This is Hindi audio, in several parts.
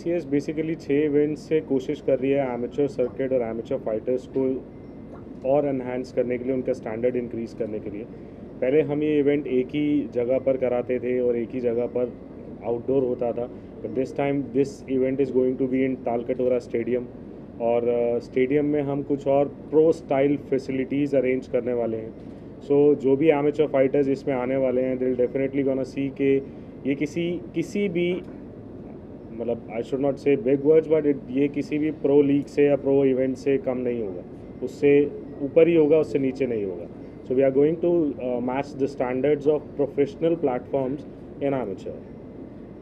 ACS बेसिकली 6 इवेंट्स से कोशिश कर रही है एमेच्योर सर्किट और एमेच्योर फाइटर्स को और एनहांस करने के लिए, उनका स्टैंडर्ड इंक्रीज़ करने के लिए। पहले हम ये इवेंट एक ही जगह पर कराते थे और एक ही जगह पर आउटडोर होता था, but this time this event is going to be in Talkatora stadium. और स्टेडियम में हम कुछ और प्रो स्टाइल फैसिलिटीज़ अरेंज करने वाले हैं। सो जो भी एमेच्योर फाइटर्स इसमें आने वाले हैं, दिल डेफिनेटली गोना सी के ये किसी भी, मतलब आई शुड नॉट से बिग वर्ड्स, बट ये किसी भी प्रो लीग से या प्रो इवेंट से कम नहीं होगा, उससे ऊपर ही होगा, उससे नीचे नहीं होगा। So we are going to match the standards of professional platforms in amateur.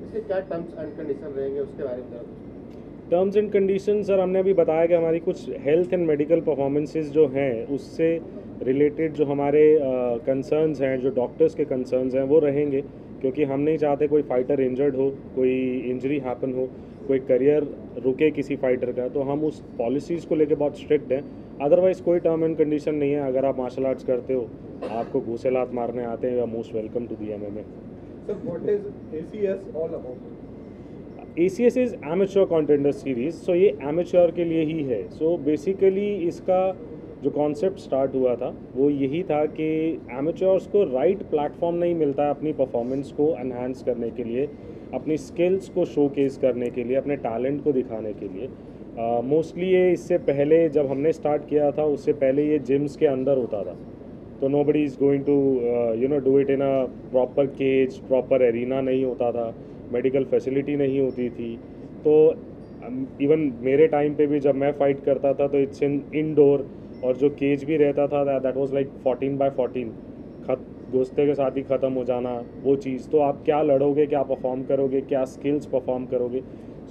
इसके क्या टर्म्स एंड कंडीशन रहेंगे, उसके बारे में जरा। टर्म्स एंड कंडीशन सर, हमने अभी बताया कि हमारी कुछ हेल्थ एंड मेडिकल परफॉर्मेंसेस जो हैं उससे रिलेटेड जो हमारे कंसर्न्स हैं, जो डॉक्टर्स के कंसर्न्स हैं वो रहेंगे, क्योंकि हम नहीं चाहते कोई फाइटर इंजर्ड हो, कोई इंजरी हैपन हो, कोई करियर रुके किसी फाइटर का। तो हम उस पॉलिसीज़ को लेके बहुत स्ट्रिक्ट हैं। अदरवाइज़ कोई टर्म एंड कंडीशन नहीं है। अगर आप मार्शल आर्ट्स करते हो, आपको घूसे लात मारने आते हैं, you are most welcome to the MMA। Sir, what is ACS all about? ACS is amateur contender series. So ये एमेच्योर के लिए ही है। सो बेसिकली इसका जो कॉन्सेप्ट स्टार्ट हुआ था वो यही था कि एमेच्योर्स को राइट प्लेटफॉर्म नहीं मिलता है अपनी परफॉर्मेंस को एनहांस करने के लिए, अपनी स्किल्स को शोकेस करने के लिए, अपने टैलेंट को दिखाने के लिए। मोस्टली ये इससे पहले जब हमने स्टार्ट किया था, उससे पहले ये जिम्स के अंदर होता था। तो nobody is going to do it in a proper cage, proper arena नहीं होता था, मेडिकल फैसिलिटी नहीं होती थी। तो इवन मेरे टाइम पे भी जब मैं फ़ाइट करता था तो इट्स इन इनडोर, और जो केज भी रहता था दैट वाज लाइक 14x14, घुसते के साथ ही ख़त्म हो जाना वो चीज़। तो आप क्या लड़ोगे, क्या परफॉर्म करोगे, क्या स्किल्स परफॉर्म करोगे।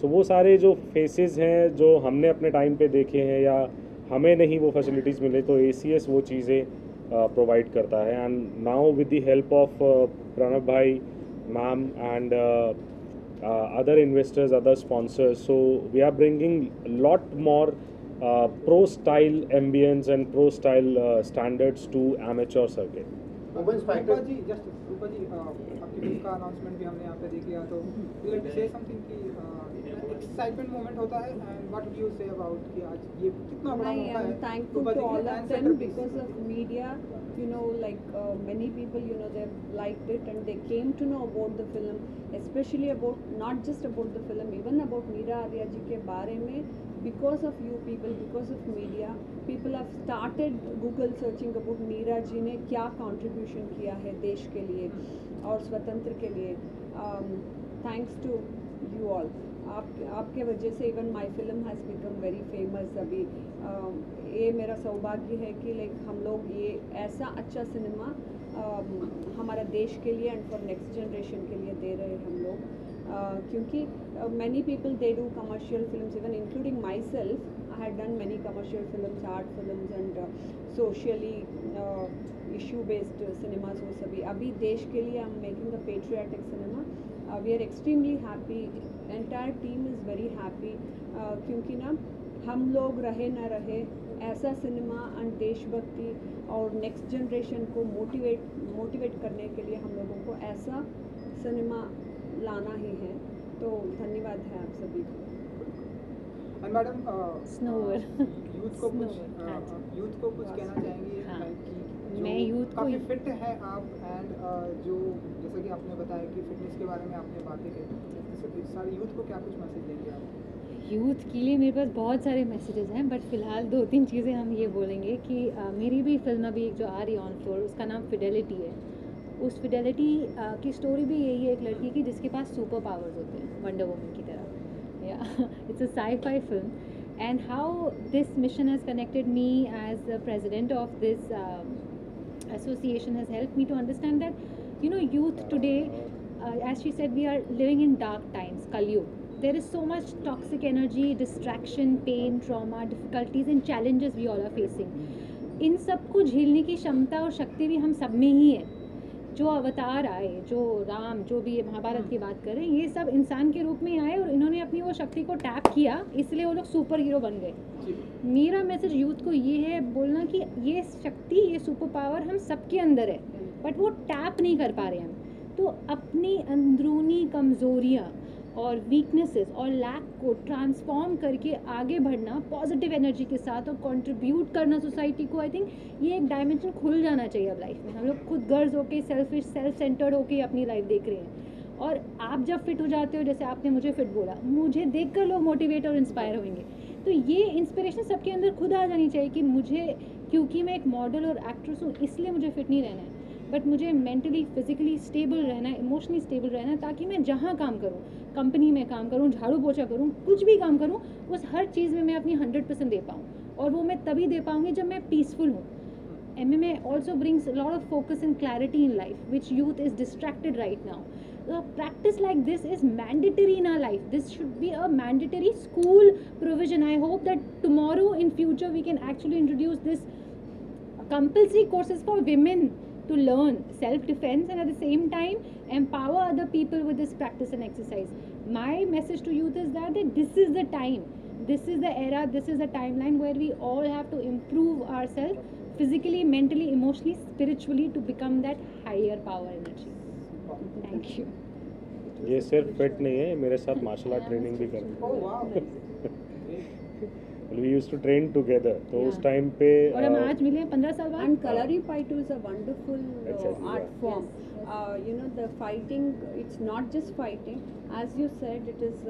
सो वो सारे जो फेसेस हैं जो हमने अपने टाइम पे देखे हैं या हमें नहीं वो फैसिलिटीज़ मिले, तो ACS वो चीज़ें प्रोवाइड करता है। And now with the help of Pranab भाई, ma'am and other investors, other sponsors. So we are bringing a lot more pro style ambience and pro style standards to amateur circuit. Women's Rupa fighter ji, just Rupa ji, आपकी फिल्म का अनाउंसमेंट भी हमने यहाँ पे देख लिया, तो लाइक से समथिंग की एक्साइटमेंट मोमेंट होता है, and what do you say about कि आज ये कितना बड़ा I मौका am है thankful रूपा to जी के all of and them centerpiece। because of media. You know, like many people, you know, they've liked it and they came to know about the film, especially about not just about the film, even about Meera Arya ji के बारे में. Because of you people, because of media, people have started Google searching about Meera ji ने क्या contribution किया है देश के लिए और स्वतंत्र के लिए. Thanks to you all. आपके वजह से even my film has become very famous अभी। ये मेरा सौभाग्य है कि लाइक हम लोग ये ऐसा अच्छा सिनेमा हमारा देश के लिए एंड फॉर नेक्स्ट जनरेशन के लिए दे रहे हैं हम लोग। क्योंकि many people they do commercial films, even including myself. I had done many commercial films, art films and socially issue based cinemas वो सभी। अभी देश के लिए I'm making a patriotic cinema. We are extremely happy, entire team is very happy क्योंकि ना हम लोग रहे ना रहे ऐसा सिनेमा एंड देशभक्ति और नेक्स्ट जनरेशन को मोटिवेट करने के लिए हम लोगों को ऐसा सिनेमा लाना ही है। तो धन्यवाद है आप सभी को। And madam, Snower. यूथ को कुछ Snower, हाँ जी। यूथ को कुछ कहना चाहेंगे हाँ। कि मैं youth को काफ़ी फिट है आप, एंड जो जैसा कि आपने बताया कि फिटनेस के बारे में आपने बातें की, सारे यूथ को क्या कुछ मैसेज देंगे आप? यूथ के लिए मेरे पास बहुत सारे मैसेजेस हैं, बट फ़िलहाल 2-3 चीज़ें हम ये बोलेंगे कि मेरी भी फिल्म अभी एक जो आ रही है ऑन फ्लोर, उसका नाम फिडेलिटी है। उस फिडेलिटी की स्टोरी भी यही है, एक लड़की की जिसके पास सुपर पावर्स होते हैं, वंडर वुमन की तरह। या it's a sci-fi film, and how this mission has connected me as the president of this association has helped me to understand that, you know, youth today, as she said, we are living in dark times, Kalyug. There is so much toxic energy, distraction, pain, trauma, difficulties and challenges we all are facing. इन सब को झेलने की क्षमता और शक्ति भी हम सब में ही है। जो अवतार आए, जो राम, जो भी महाभारत की बात करें, ये सब इंसान के रूप में आए और इन्होंने अपनी वो शक्ति को टैप किया, इसलिए वो लोग सुपर हीरो बन गए। मेरा मैसेज यूथ को ये है बोलना कि ये शक्ति, ये सुपर पावर हम सबके अंदर है, बट वो टैप नहीं कर पा रहे हम। तो अपनी अंदरूनी कमज़ोरियाँ और वीकनेसेस और लैक को ट्रांसफॉर्म करके आगे बढ़ना पॉजिटिव एनर्जी के साथ और कंट्रीब्यूट करना सोसाइटी को, आई थिंक ये एक डायमेंशन खुल जाना चाहिए अब लाइफ में। हम लोग खुद गर्ज होके सेल्फिश सेल्फ सेंटर्ड होके अपनी लाइफ देख रहे हैं, और आप जब फिट हो जाते हो, जैसे आपने मुझे फिट बोला, मुझे देखकर लोग मोटिवेट और इंस्पायर होंगे। तो ये इंस्पिरेशन सबके अंदर खुद आ जानी चाहिए कि मुझे, क्योंकि मैं एक मॉडल और एक्ट्रेस हूँ इसलिए मुझे फिट नहीं रहना है, बट मुझे मेंटली फिजिकली स्टेबल रहना है, इमोशनली स्टेबल रहना है, ताकि मैं जहाँ काम करूँ, कंपनी में काम करूँ, झाड़ू पोछा करूँ, कुछ भी काम करूँ, उस हर चीज़ में मैं अपनी 100% दे पाऊँ, और वो मैं तभी दे पाऊँगी जब मैं पीसफुल हूँ। MMA also brings a lot of focus and clarity in life, which youth is distracted right now. A practice like this is mandatory in our life. This should be a mandatory school provision. I hope that tomorrow in future we can actually introduce this compulsory courses for women to learn self-defense and at the same time empower other people with this practice and exercise. My message to youth is that this is the time, this is the era, this is the timeline where we all have to improve ourselves physically, mentally, emotionally, spiritually to become that higher power energy. Thank you. ये सिर्फ फिट नहीं है, मेरे साथ मार्शल आर्ट ट्रेनिंग भी करते Oh wow. हैं। We used to train together, तो उस टाइम पे और हम आज मिले हैं 15 साल बाद। And Kalaripayattu is a wonderful Exactly, art yeah. form. You know, the fighting, it's not just fighting. As you said, it is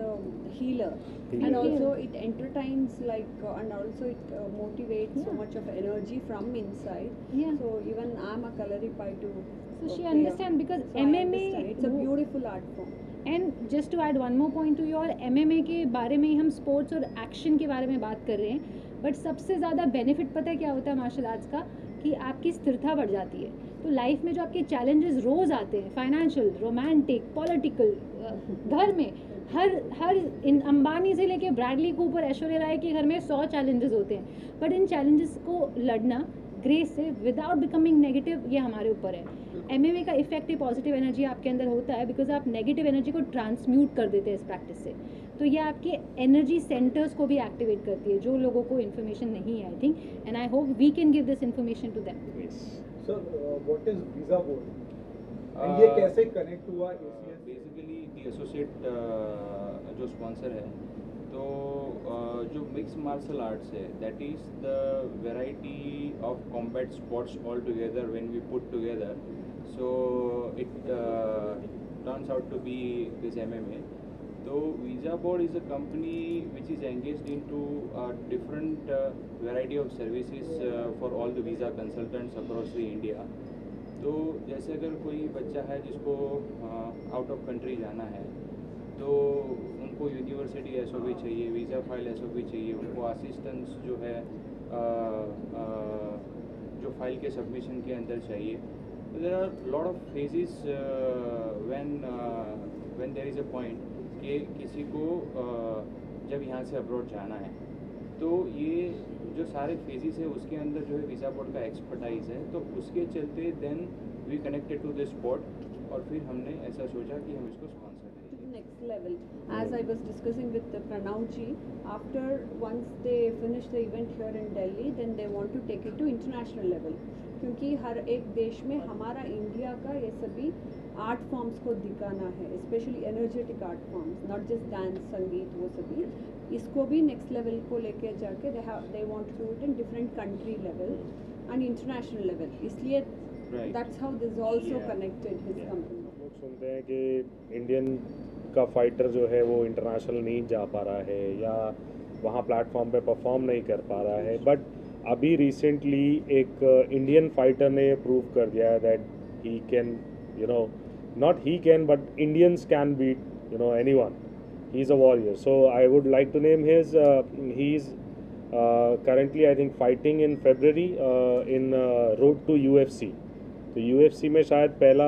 healer. Healer. And also it entertains, like, and also it motivates so Yeah. much of energy from inside. Yeah. So even I'm a Kalaripayattu. So she understand because So I MMA understand. It's a beautiful art form. And just to add one more point to your, MMA के बारे में ही हम स्पोर्ट्स और एक्शन के बारे में बात कर रहे हैं, बट सबसे ज़्यादा बेनिफिट पता है क्या होता है मार्शल आर्ट्स का, कि आपकी स्थिरता बढ़ जाती है। तो लाइफ में जो आपके चैलेंजेस रोज़ आते हैं, फाइनेंशियल, रोमांटिक, पॉलिटिकल, घर में हर इन अंबानी से लेके ब्रैडली कूपर, ऐश्वर्या राय के घर में 100 चैलेंजेस होते हैं, बट इन चैलेंजेस को लड़ना ग्रेस से विदाउट बिकमिंग नेगेटिव, ये हमारे ऊपर है। MMA का इफेक्टिव पॉजिटिव एनर्जी आपके अंदर होता है बिकॉज आप नेगेटिव एनर्जी को ट्रांसम्यूट कर देते हैं इस प्रैक्टिस से। तो ये आपके एनर्जी सेंटर्स को भी एक्टिवेट करती है, जो लोगों को इन्फॉर्मेशन नहीं है, I think, and I hope we can give this information to them. Sir, what is visa board? And ये कैसे connect हुआ ACS? बेसिकली दी एसोसिएट जो स्पॉन्सर है, तो जो मिक्स मार्शल आर्ट्स है, that is the variety of combat sports all together when we put together, so it turns out to be this MMA. तो visa board is a company which is engaged into different variety of services for all the visa consultants across the India. तो जैसे अगर कोई बच्चा है जिसको आउट ऑफ कंट्री जाना है, तो उनको यूनिवर्सिटी SOP चाहिए, वीज़ा फाइल SOP चाहिए, उनको असिस्टेंस जो है जो फाइल के सबमिशन के अंदर चाहिए। तो there are lot of phases when there is a point कि किसी को जब यहाँ से अब्रॉड जाना है, तो ये जो सारे फेजेस है उसके अंदर जो है वीज़ा बोर्ड का एक्सपर्टाइज है, तो उसके चलते then we connected to this spot, और फिर हमने ऐसा सोचा कि हम इसको स्पॉन्सर To करेंगे। the next level. As I was discussing with Pranav ji, after once they finish the event here in Delhi, then they want to take it to international level. क्योंकि हर एक देश में हमारा इंडिया का ये सभी आर्ट फॉर्म्स को दिखाना है, specially energetic art forms, not just dance, संगीत, वो सभी, इसको भी नेक्स्ट लेवल को लेके जाके they want to do it in different country level and international level, इसलिए that's how this also Yeah. Connected his Yeah. Company. लोग सुनते हैं कि इंडियन का फाइटर जो है वो इंटरनेशनल नहीं जा पा रहा है या वहाँ प्लेटफॉर्म पे परफॉर्म नहीं कर पा रहा है, बट अभी रिसेंटली एक इंडियन फाइटर ने प्रूव कर दिया है that he can, you know, not he can but Indians can beat, you know, anyone. He is a warrior. So I would like to name his. He is currently, I think, fighting in February in Road to UFC. तो UFC में शायद पहला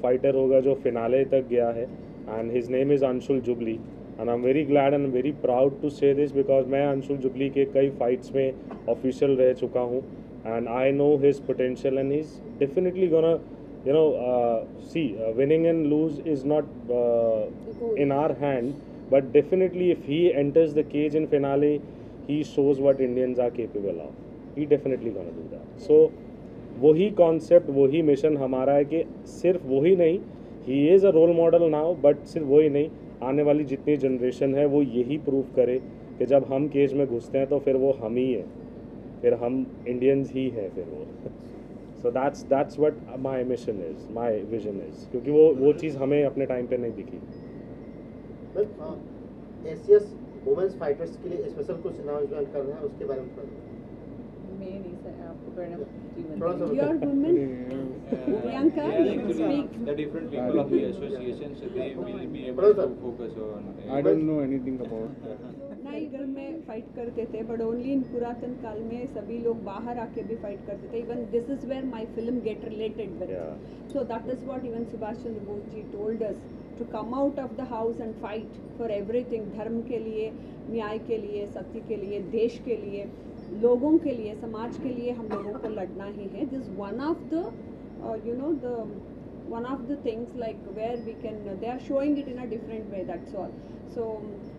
फाइटर होगा जो फिनाले तक गया है, and his name is Anshul Jubli. And I'm very glad and very proud to say this because मैं अंशुल जुबली के कई फाइट्स में ऑफिशियल रह चुका हूँ, and I know his potential and he's definitely gonna, you know, see, winning and lose is not in our hand, but definitely if he enters the cage in finale, he shows what Indians are capable of. He definitely gonna do that. So वही कॉन्सेप्ट, वही मिशन हमारा है कि सिर्फ वही नहीं, he is a role model now, but सिर्फ वही नहीं, आने वाली जितनी जनरेशन है वो यही प्रूव करे कि जब हम केज में घुसते हैं तो फिर वो हम ही है, फिर हम इंडियंस ही हैं फिर वो। So that's what my mission is, my vision is, क्योंकि वो चीज़ हमें अपने टाइम पे नहीं दिखी। एसीएस वुमेन्स फाइटर्स के लिए स्पेशल कुछ अनाउंसमेंट कर रहे हैं, उसके बारे में मैं नहीं सर, आपको करना थोड़ा सा your women Priyanka, speak. The different people of the association, so they will be able to focus on. I don't know anything about that. नहीं, घर में फाइट करते थे, बट ओनली इन पुरातन काल में सभी लोग बाहर आके भी फाइट करते थे। Even this is where my film get related with, so that is what even Subhash Chandra Bose ji told us, to come out of the house and fight for everything, धर्म के लिए, न्याय के लिए, सत्य के लिए, देश के लिए, लोगों के लिए, समाज के लिए हम लोगों को लड़ना ही है। This one of the one of the things like where we can, they are showing it in a different way, that's all. So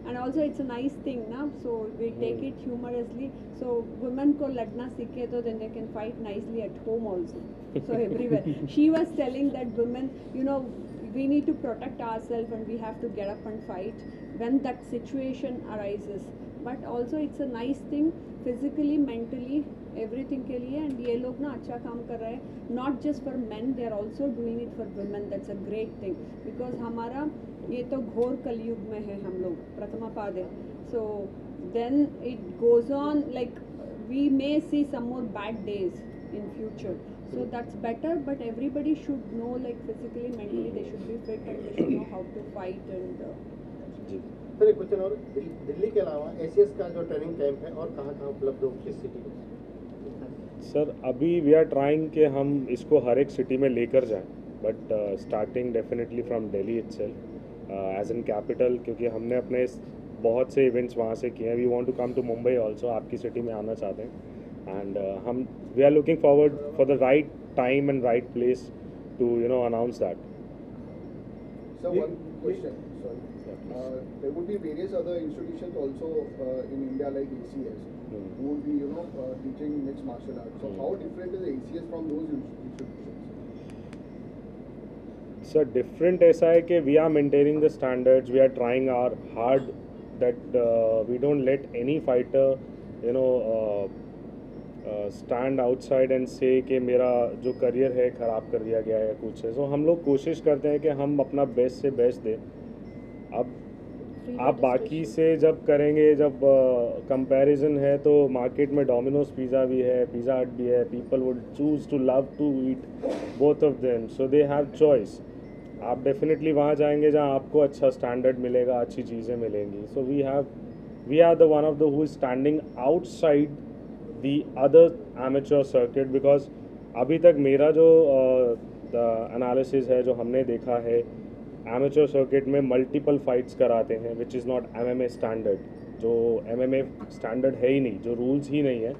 and also it's a nice thing na, so we take it humorously, so women ko ladna seekhe to then they can fight nicely at home also, so everywhere. She was telling that women, you know, we need to protect ourselves and we have to get up and fight when that situation arises, but also it's a nice thing physically, mentally, everything के लिए। एंड ये लोग ना अच्छा काम कर रहे हैं, not just for men, they are also doing it for women. That's a great thing, because हमारा ये तो घोर कलयुग में है हम लोग, प्रथमा पाद है। So then it goes on like we may see some more bad days in future, so that's better, but everybody should know like physically, mentally they should be fit and they should know how to fight. And sir एक क्वेश्चन और, दिल्ली के अलावा एसीएस का जो ट्रेनिंग कैंप है और कहाँ उपलब्ध हो, किस सिटी में? सर अभी वी आर ट्राइंग कि हम इसको हर एक सिटी में लेकर जाएं, but starting definitely from Delhi itself as an capital, क्योंकि हमने अपने बहुत से इवेंट्स वहाँ से किए हैं। We want to come to Mumbai also, आपकी सिटी में आना चाहते हैं। एंड हम we are looking forward for the right time and right place to announce that. So one question, sorry. There would be various other institutions also in India like ACS who would be, teaching mixed martial arts. So how different is ACS from those institutions? Sir different ऐसा है कि we are maintaining the standards, we are trying our hard that we don't let any fighter stand outside and say कि मेरा जो करियर है ख़राब कर दिया गया है कुछ है। सो हम लोग कोशिश करते हैं कि हम अपना बेस्ट से बेस्ट दें। अब आप बाकी से जब करेंगे, जब कंपैरिजन है तो मार्केट में डोमिनोज पिज़्ज़ा भी है, पिज़्ज़ा हट भी है, people would choose to love to eat both of them, so they have choice. आप डेफिनेटली वहाँ जाएंगे जहाँ आपको अच्छा स्टैंडर्ड मिलेगा, अच्छी चीज़ें मिलेंगी। So we are the one of the who is standing outside the other amateur circuit, because अभी तक मेरा जो एनालिसिस है, जो हमने देखा है, एमेच्योर सर्किट में मल्टीपल फाइट्स कराते हैं which is not MMA standard, जो MMA स्टैंडर्ड है ही नहीं, जो रूल्स ही नहीं है।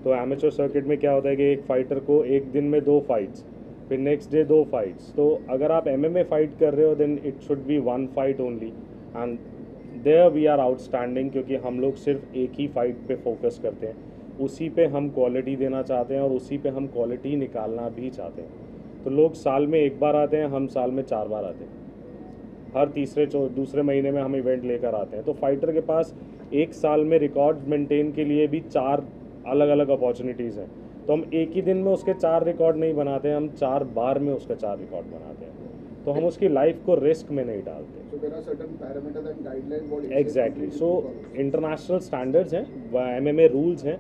तो एमेच्योर सर्किट में क्या होता है कि एक फाइटर को एक दिन में 2 फाइट्स, फिर नेक्स्ट डे 2 फाइट्स। तो अगर आप MMA फाइट कर रहे हो then it should be 1 fight only, and there we are outstanding, क्योंकि हम लोग सिर्फ एक ही फाइट पे फोकस करते हैं, उसी पे हम क्वालिटी देना चाहते हैं और उसी पे हम क्वालिटी निकालना भी चाहते हैं। तो लोग साल में 1 बार आते हैं, हम साल में 4 बार आते हैं, हर दूसरे महीने में हम इवेंट लेकर आते हैं। तो फाइटर के पास एक साल में रिकॉर्ड मेंटेन के लिए भी 4 अलग अलग अपॉर्चुनिटीज़ हैं। तो हम एक ही दिन में उसके 4 रिकॉर्ड नहीं बनाते हैं, हम 4 बार में उसका 4 रिकॉर्ड बनाते हैं। तो हम उसकी लाइफ को रिस्क में नहीं डालते। एग्जैक्टली, सो इंटरनेशनल स्टैंडर्ड्स हैं, MMA रूल्स हैं।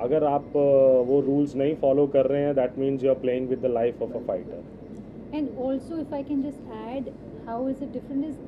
अगर आप वो रूल्स नहीं फॉलो कर रहे हैं, that means you are playing with the life of a fighter. And also, if I can just add, how is it different is,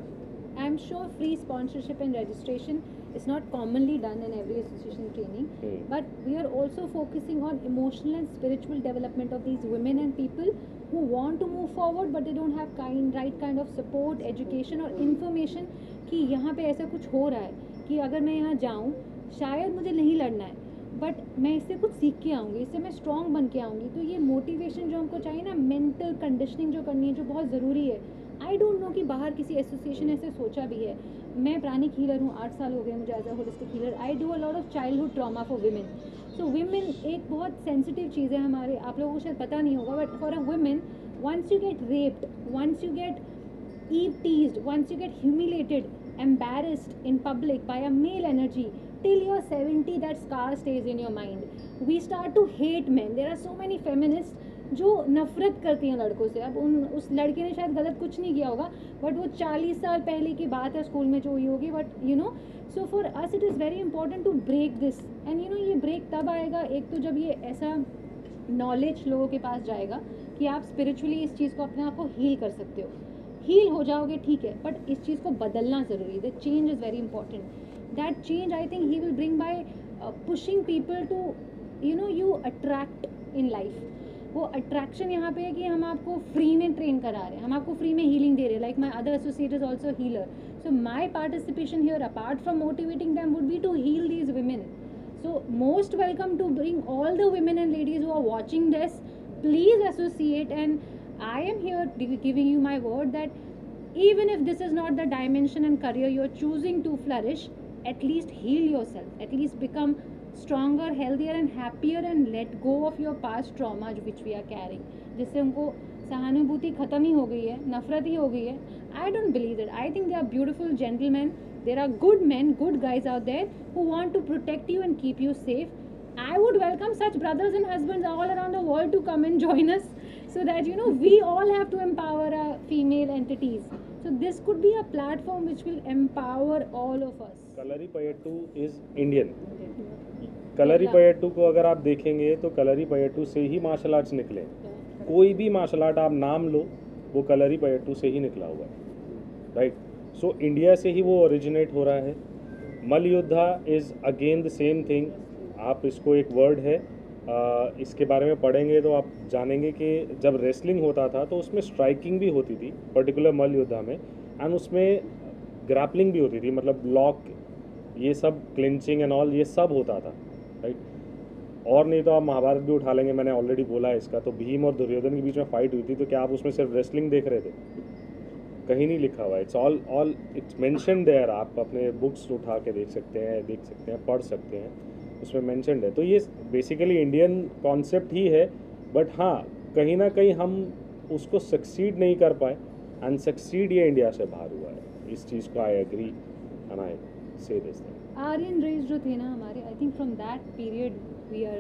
I'm sure free sponsorship and registration is not commonly done in every association training, but we are also focusing on emotional and spiritual development of these women and people who want to move forward, but they don't have right kind of support, education or information कि यहाँ पे ऐसा कुछ हो रहा है कि अगर मैं यहाँ जाऊँ, शायद मुझे नहीं लड़ना है, बट मैं इससे कुछ सीख के आऊँगी, इससे मैं स्ट्रॉन्ग बन के आऊँगी। तो ये मोटिवेशन जो हमको चाहिए ना, मेंटल कंडीशनिंग जो करनी है, जो बहुत ज़रूरी है। आई डोंट नो कि बाहर किसी एसोसिएशन ऐसे सोचा भी है। मैं प्राणिक हीलर हूँ, 8 साल हो गए मुझे as a holistic healer. I do a lot of childhood trauma for women. So women एक बहुत सेंसिटिव चीज़ है हमारे, आप लोगों को शायद पता नहीं होगा, but for a women, once you get raped, once you get eve teased, once you get humiliated, embarrassed in public by a male energy, till you're 70 that scar stays in your mind. We start to hate men. There are so many feminists जो नफरत करती हैं लड़कों से. अब उस लड़के ने शायद गलत कुछ नहीं किया होगा, बट वो 40 साल पहले की बात है, स्कूल में जो हुई होगी. But you know, so for us it is very important to break this. And you know, ये ब्रेक तब आएगा, एक तो जब ये ऐसा नॉलेज लोगों के पास जाएगा कि आप स्पिरिचुअली इस चीज़ को अपने आप को हील कर सकते हो. हील हो जाओगे ठीक है, बट इस चीज़ को बदलना ज़रूरी है. The change is very important. That change I think he will bring by pushing people to you know you attract in life. वो अट्रैक्शन यहाँ पे है कि हम आपको फ्री में ट्रेन करा रहे हैं, हम आपको फ्री में हीलिंग दे रहे हैं. Like my other associate is also healer. So my participation here apart from motivating them would be to heal these women. So most welcome to bring all the women and ladies who are watching this. Please associate, and I am here giving you my word that even if this is not the dimension and career you're choosing to flourish, at least heal yourself, at least become stronger, healthier and happier, and let go of your past trauma which we are carrying. जिससे उनको सहानुभूति खत्म ही हो गई है, नफरत ही हो गई है. I don't believe it. I think they are beautiful gentlemen. There are good men, good guys out there who want to protect you and keep you safe. I would welcome such brothers and husbands all around the world to come and join us, so that you know we all have to empower our female entities. So this could be a platform which will empower all of us. Kalaripayattu is Indian. Kalaripayattu को अगर आप देखेंगे तो कलरीपयट्टू से ही मार्शल आर्ट्स निकले. कोई भी मार्शल आर्ट आप नाम लो, वो कलरीपयट्टू से ही निकला हुआ है, राइट. सो इंडिया से ही वो ओरिजिनेट हो रहा है. Mallayuddha is again the same thing. आप इसको एक वर्ड है, इसके बारे में पढ़ेंगे तो आप जानेंगे कि जब रेसलिंग होता था तो उसमें स्ट्राइकिंग भी होती थी, पर्टिकुलर मल्लयुद्धा में, एंड उसमें ग्रैपलिंग भी होती थी, मतलब लॉक, ये सब क्लिंचिंग एंड ऑल, ये सब होता था, राइट. और नहीं तो आप महाभारत भी उठा लेंगे, मैंने ऑलरेडी बोला है इसका. तो भीम और दुर्योधन के बीच में फाइट हुई थी, तो क्या आप उसमें सिर्फ रेसलिंग देख रहे थे? कहीं नहीं लिखा हुआ है. It's all it's mentioned there. आप अपने बुक्स उठा के देख सकते हैं, पढ़ सकते हैं, उसमें मेंशन्ड है. तो ये बेसिकली इंडियन कॉन्सेप्ट ही है, बट हाँ, कहीं ना कहीं हम उसको सक्सीड नहीं कर पाए, एंड सक्सीड ये इंडिया से बाहर हुआ है. इस चीज़ को आई एग्री एंड आई से दिस थिंग. आर्यन रेस जो थे ना हमारे, I think from that period we are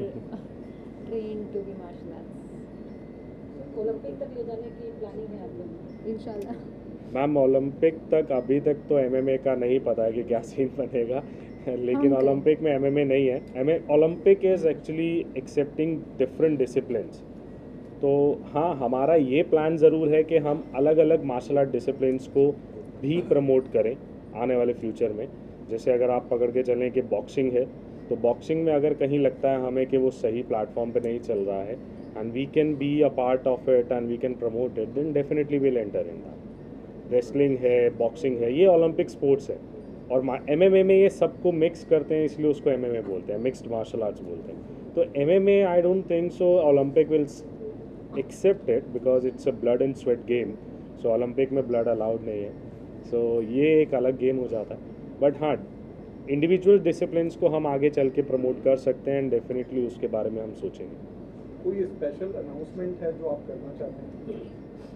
train to be martial arts. Olympic तक ले जाने की प्लानिंग है आप लोग? इंशाल्लाह. मैम ओलंपिक तक अभी तक तो एमएमए का नहीं पता है कि क्या सीन बनेगा, लेकिन ओलंपिक में एमएमए नहीं है. Olympic is actually accepting different disciplines. तो हाँ, हमारा ये प्लान ज़रूर है कि हम अलग अलग मार्शल आर्ट डिसिप्लिन्स को भी प्रमोट करें आने वाले फ्यूचर में. जैसे अगर आप पकड़ के चलें कि बॉक्सिंग है, तो बॉक्सिंग में अगर कहीं लगता है हमें कि वो सही प्लेटफॉर्म पे नहीं चल रहा है, and we can be a part of it and we can promote it, then definitely will enter in that. Wrestling है, बॉक्सिंग है, ये ओलंपिक स्पोर्ट्स है. और एमएमए में ये सबको मिक्स करते हैं, इसलिए उसको एमएमए बोलते हैं, मिक्स्ड मार्शल आर्ट्स बोलते हैं. तो MMA I don't think so Olympic will accept it, because it's a blood and sweat game. So Olympic में ब्लड अलाउड नहीं है, सो ये एक अलग गेम हो जाता है. बट हाँ, इंडिविजुअल डिसिप्लिन्स को हम आगे चल के प्रमोट कर सकते हैं, एंड डेफिनेटली उसके बारे में हम सोचेंगे. कोई स्पेशल अनाउंसमेंट है जो आप करना चाहते हैं?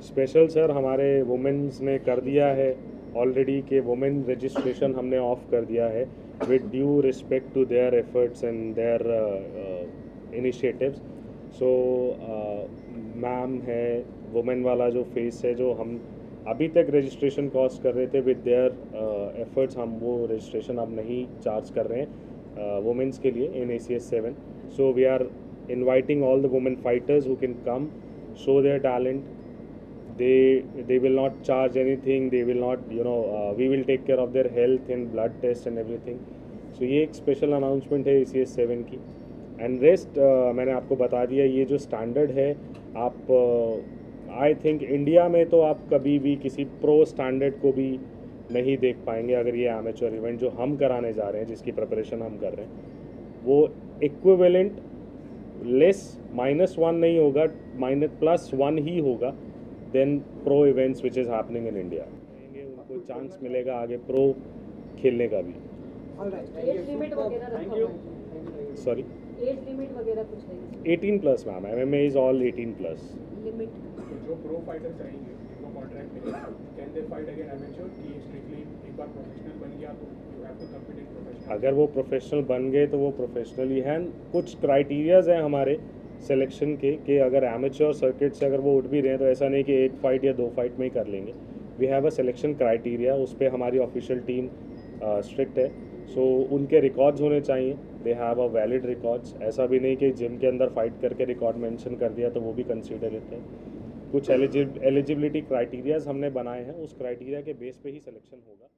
स्पेशल सर, हमारे वुमेन्स ने कर दिया है ऑलरेडी कि वुमेन रजिस्ट्रेशन हमने ऑफ कर दिया है, with due respect to their efforts and their initiatives. So ma'am है, वुमेन वाला जो फेस है, जो हम अभी तक रजिस्ट्रेशन कॉस्ट कर रहे थे, विद देयर एफर्ट्स हम वो रजिस्ट्रेशन अब नहीं चार्ज कर रहे हैं वुमेन्स के लिए in ACS 7. So we are inviting all the women fighters who can come, show their talent. They will not charge anything. They will not, we will take care of their health and blood test and everything. So ये एक स्पेशल अनाउंसमेंट है ACS 7 की. एंड रेस्ट मैंने आपको बता दिया. ये जो स्टैंडर्ड है, आप आई थिंक इंडिया में तो आप कभी भी किसी प्रो स्टैंडर्ड को भी नहीं देख पाएंगे. अगर ये एमेच्योर इवेंट जो हम कराने जा रहे हैं, जिसकी प्रिपरेशन हम कर रहे हैं, वो इक्विवेलेंट -1 नहीं होगा, +1 ही होगा then pro events which is happening in India. उनको चांस मिलेगा आगे प्रो खेलने का भी. एज लिमिट वगैरह रखा हुआ है? सॉरी, एज लिमिट वगैरह कुछ नहीं? 18+ ma'am. MMA is all 18+. Limit जो प्रो फाइटर चाहेंगे उनको ट्रैक मिलेगा, can they fight again amateur कि स्ट्रिक्टली एक बार प्रोफेशनल बन गया तो you have to compete in professional? अगर वो प्रोफेशनल बन गए तो वो प्रोफेशनल ही हैं। कुछ क्राइटेरियाज हैं हमारे सिलेक्शन के कि अगर एमेच्योर सर्किट से अगर वो उठ भी रहे हैं तो ऐसा नहीं कि एक फ़ाइट या 2 फाइट में ही कर लेंगे। We have a selection criteria, उस पर हमारी ऑफिशियल टीम स्ट्रिक्ट है। सो उनके रिकॉर्ड्स होने चाहिए, they have a valid records. ऐसा भी नहीं कि जिम के अंदर फाइट करके रिकॉर्ड मेंशन कर दिया तो वो भी कंसीडर लेते हैं। कुछ एलिजिबिलिटी क्राइटेरियाज हमने बनाए हैं, उस क्राइटेरिया के बेस पे ही सिलेक्शन होगा।